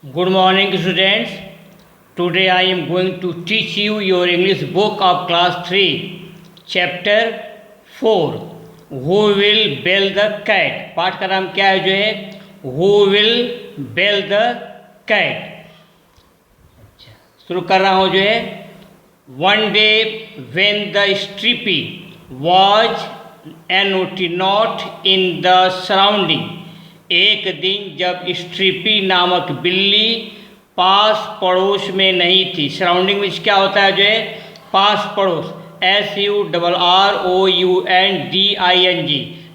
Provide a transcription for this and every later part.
Good morning, students. Today I am going to teach you your English book of class 3, chapter 4. Who will bail the cat? पाठ का नाम क्या है जो है Who will bail the cat? शुरू कर रहा हूँ जो है One day when the Strippy was not in the surrounding. एक दिन जब स्ट्रिपी नामक बिल्ली पास पड़ोस में नहीं थी। सराउंडिंग में क्या होता है जो है पास पड़ोस, SURROUNDING।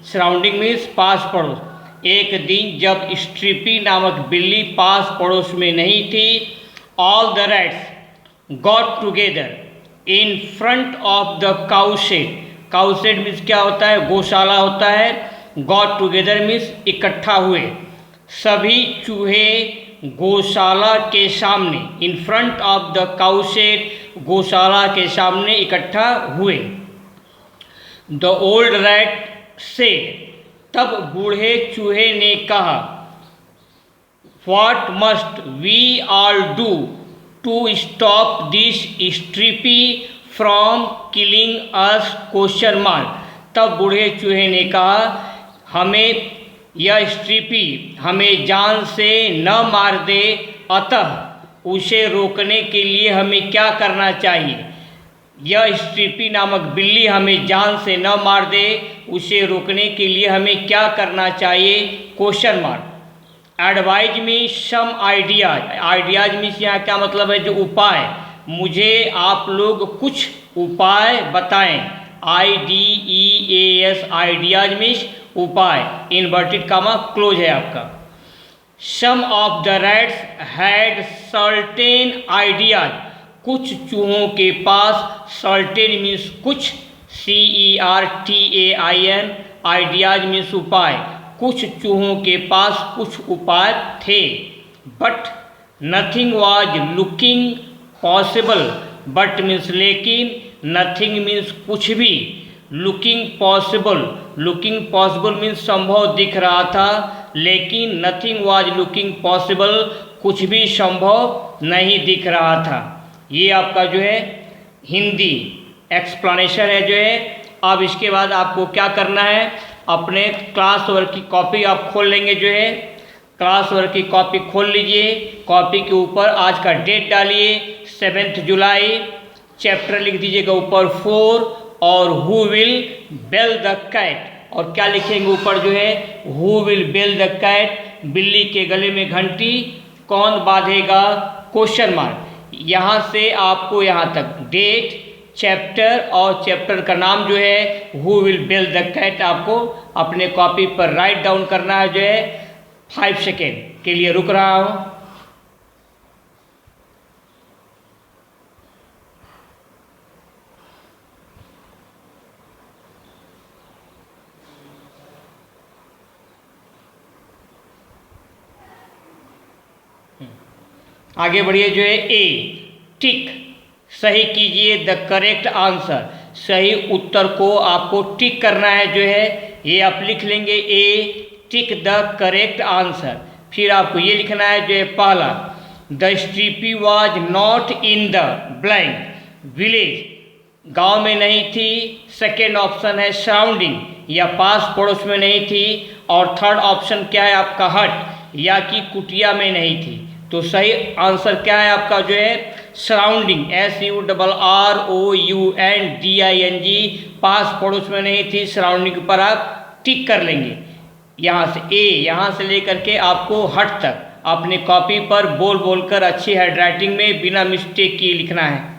सराउंडिंग मीन्स पास पड़ोस। एक दिन जब स्ट्रिपी नामक बिल्ली पास पड़ोस में नहीं थी, all the rats got together in front of the cow shade. Cow shade means क्या होता है, गौशाला होता है। गॉट टुगेदर मीन्स इकट्ठा हुए। सभी चूहे गौशाला के सामने, in front of the cow shade, गौशाला के सामने इकट्ठा हुए। द ओल्ड रैट सेड, तब बूढ़े चूहे ने कहा, what must we all do to stop this stripy from killing us question mark. तब बूढ़े चूहे ने कहा, हमें यह स्ट्रिपी हमें जान से न मार दे, अतः उसे रोकने के लिए हमें क्या करना चाहिए। यह स्ट्रिपी नामक बिल्ली हमें जान से न मार दे, उसे रोकने के लिए हमें क्या करना चाहिए, question mark. Advise me some ideas. Ideas means यहाँ क्या मतलब है, जो उपाय। मुझे आप लोग कुछ उपाय बताएं। IDEAS, आइडियाज मीन्स उपाय। इन्वर्टेड कामा क्लोज है आपका। Some of the rats had certain ideas. कुछ चूहों के पास, सर्टेन मीन्स कुछ, CERTAIN, आइडियाज मीन्स उपाय। कुछ चूहों के पास कुछ उपाय थे। But nothing was looking possible. But means लेकिन, नथिंग मीन्स कुछ भी, looking possible. Looking possible means संभव दिख रहा था, लेकिन नथिंग वाज लुकिंग पॉसिबल, कुछ भी संभव नहीं दिख रहा था। ये आपका जो है हिंदी एक्सप्लेनेशन है जो है। अब इसके बाद आपको क्या करना है, अपने क्लास वर्क की कॉपी आप खोल लेंगे जो है। क्लास वर्क की कॉपी खोल लीजिए। कॉपी के ऊपर आज का डेट डालिए, 7 जुलाई। चैप्टर लिख दीजिएगा ऊपर 4, और who will bell the cat. और क्या लिखेंगे ऊपर जो है, who will bell the cat. बिल्ली के गले में घंटी कौन बांधेगा, क्वेश्चन मार्क। यहाँ से आपको यहाँ तक डेट, चैप्टर और चैप्टर का नाम जो है who will bell the cat आपको अपने कॉपी पर राइट डाउन करना है जो है। 5 सेकेंड के लिए रुक रहा हूँ। आगे बढ़िए जो है ए, टिक, सही कीजिए द करेक्ट आंसर। सही उत्तर को आपको टिक करना है जो है। ये आप लिख लेंगे A, tick the correct answer. फिर आपको ये लिखना है जो है पहला, the stripy was not in the blank village. गांव में नहीं थी। सेकेंड ऑप्शन है सराउंडिंग, या पास पड़ोस में नहीं थी। और थर्ड ऑप्शन क्या है आपका, हट, या कि कुटिया में नहीं थी। तो सही आंसर क्या है आपका जो है सराउंडिंग, SURROUNDING। पास पड़ोस में नहीं थी, सराउंडिंग पर आप टिक कर लेंगे। यहाँ से ए, यहाँ से लेकर के आपको हट तक अपनी कॉपी पर बोल बोलकर अच्छी हैंडराइटिंग में बिना मिस्टेक किए लिखना है।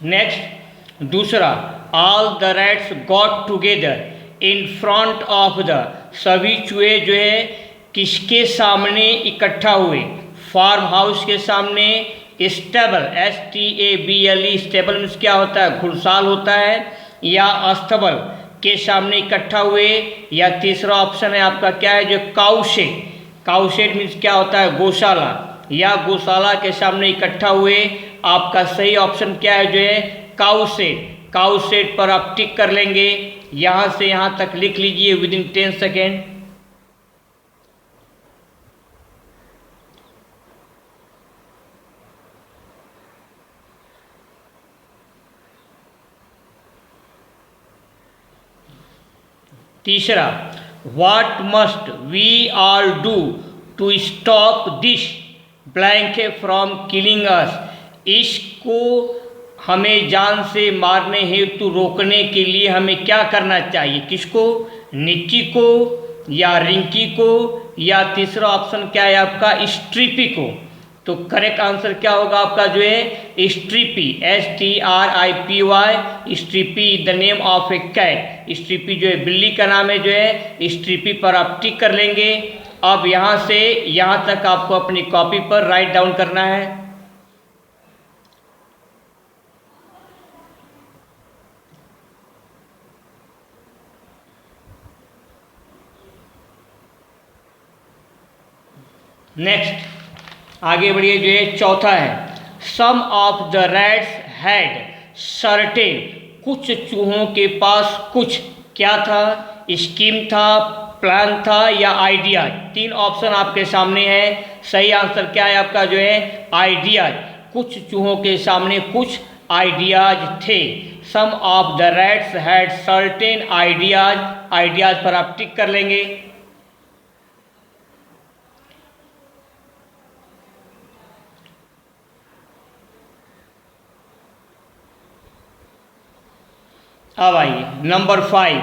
नेक्स्ट दूसरा, all the rats got together in front of the. सभी चूहे जो है किसके सामने इकट्ठा हुए, फार्म हाउस के सामने। स्टेबल, STABLE, स्टेबल मीन्स क्या होता है, घुड़साल होता है। या अस्तबल के सामने इकट्ठा हुए। या तीसरा ऑप्शन है आपका क्या है जो cow shade. Cow shade means क्या होता है, गौशाला। या गौशाला के सामने इकट्ठा हुए। आपका सही ऑप्शन क्या है जो है काउ सेट। काउ सेट पर आप टिक कर लेंगे। यहाँ से यहाँ तक लिख लीजिए विदिन 10 सेकेंड। तीसरा, what must we all do to stop this blank from killing us. इसको हमें जान से मारने हेतु रोकने के लिए हमें क्या करना चाहिए? किसको? निक्की को या रिंकी को या तीसरा ऑप्शन क्या है आपका स्ट्रीपी को। तो करेक्ट आंसर क्या होगा आपका जो है stripy, STRIPY। Stripy the name of a cat. Stripy जो है बिल्ली का नाम है जो है। स्ट्रीपी पर आप टिक कर लेंगे। अब यहाँ से यहाँ तक आपको अपनी कॉपी पर राइट डाउन करना है। नेक्स्ट आगे बढ़िए जो है चौथा है, some of the rats had certain. कुछ चूहों के पास कुछ क्या था? स्कीम था, प्लान था या आइडिया। तीन ऑप्शन आपके सामने है। सही आंसर क्या है आपका जो है आइडियाज। कुछ चूहों के सामने कुछ आइडियाज थे। Some of the rats had certain ideas. Ideas पर आप टिक कर लेंगे। अब आइए नंबर 5,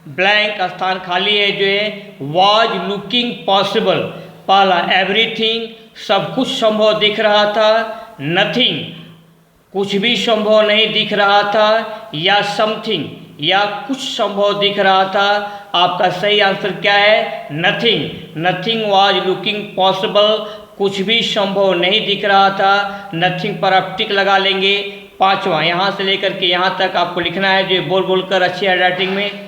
ब्लैंक स्थान खाली है जो है वॉज लुकिंग पॉसिबल। पहला, एवरीथिंग सब कुछ संभव दिख रहा था। नथिंग कुछ भी संभव नहीं दिख रहा था। या समथिंग या कुछ संभव दिख रहा था। आपका सही आंसर क्या है? Nothing. Nothing was looking possible. कुछ भी संभव नहीं दिख रहा था। नथिंग पर आप टिक लगा लेंगे। पांचवा, यहाँ से लेकर के यहाँ तक आपको लिखना है जो बोल बोलकर अच्छी हैंडराइटिंग में।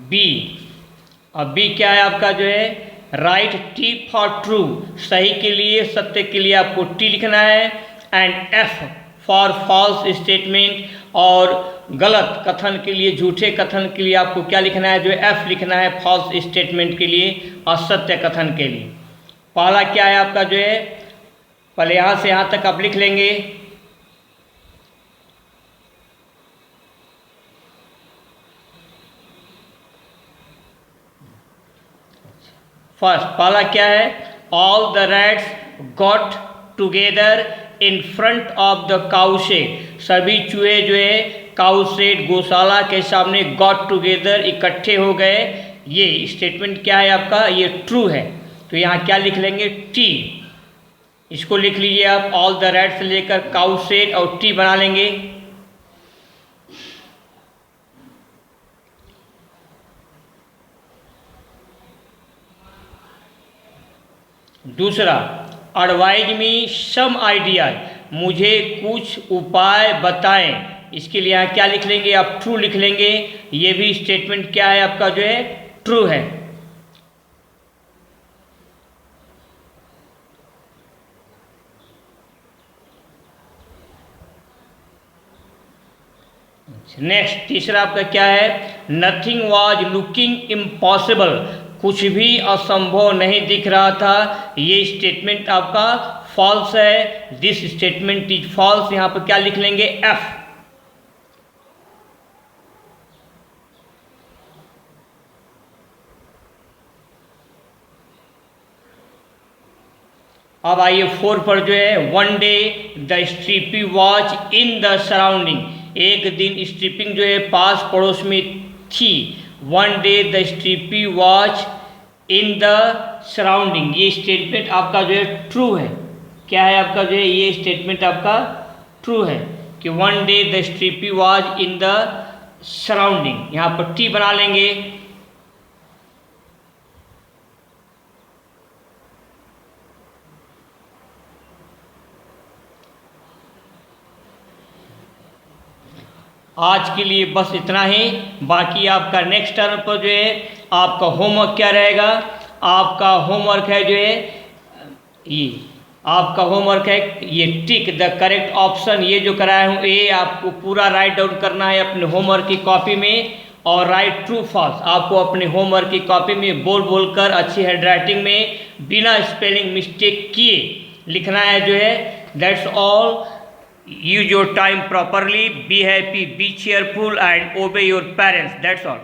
बी, अब बी क्या है आपका जो है राइट टी फॉर ट्रू। सही के लिए, सत्य के लिए आपको टी लिखना है। And F for false statement. और गलत कथन के लिए, झूठे कथन के लिए आपको क्या लिखना है जो एफ लिखना है फॉल्स स्टेटमेंट के लिए, असत्य कथन के लिए। पहला क्या है आपका जो है, पहले यहाँ से यहाँ तक आप लिख लेंगे। फर्स्ट पहला क्या है, all the rats got together in front of the cow shade. सभी चूहे जो है काउ शेड गौशाला के सामने गॉट टुगेदर इकट्ठे हो गए। ये स्टेटमेंट क्या है आपका, ये ट्रू है। तो यहाँ क्या लिख लेंगे? टी। इसको लिख लीजिए आप, ऑल द रैट्स से लेकर काउ शेड और टी बना लेंगे। दूसरा, एडवाइज मी सम आइडियाज। मुझे कुछ उपाय बताएं। इसके लिए यहाँ क्या लिख लेंगे आप? ट्रू लिख लेंगे। ये भी स्टेटमेंट क्या है आपका जो है ट्रू है। नेक्स्ट तीसरा आपका क्या है, नथिंग वॉज लुकिंग इम्पॉसिबल। कुछ भी असंभव नहीं दिख रहा था। ये स्टेटमेंट आपका फॉल्स है। This statement is false. यहाँ पर क्या लिख लेंगे? एफ। अब आइए 4 पर जो है, one day the stripy watch in the surrounding. एक दिन स्ट्रीपिंग जो है पास पड़ोस में थी। One day the stripy watch in the surrounding. ये स्टेटमेंट आपका जो है ट्रू है। क्या है आपका जो है, ये स्टेटमेंट आपका ट्रू है कि one day the stripy watch in the surrounding. यहाँ पर टी बना लेंगे। आज के लिए बस इतना ही। बाकी आपका नेक्स्ट टर्म पर जो है आपका होमवर्क क्या रहेगा, आपका होमवर्क है जो है ये आपका होमवर्क है ये टिक द करेक्ट ऑप्शन, ये जो कराया हूँ ए आपको पूरा राइट डाउन करना है अपने होमवर्क की कॉपी में, और राइट ट्रू फॉल्स आपको अपने होमवर्क की कॉपी में बोल बोल कर अच्छी हैंडराइटिंग में बिना स्पेलिंग मिस्टेक किए लिखना है जो है। That's all. Use your time properly, be happy, be cheerful and obey your parents. That's all.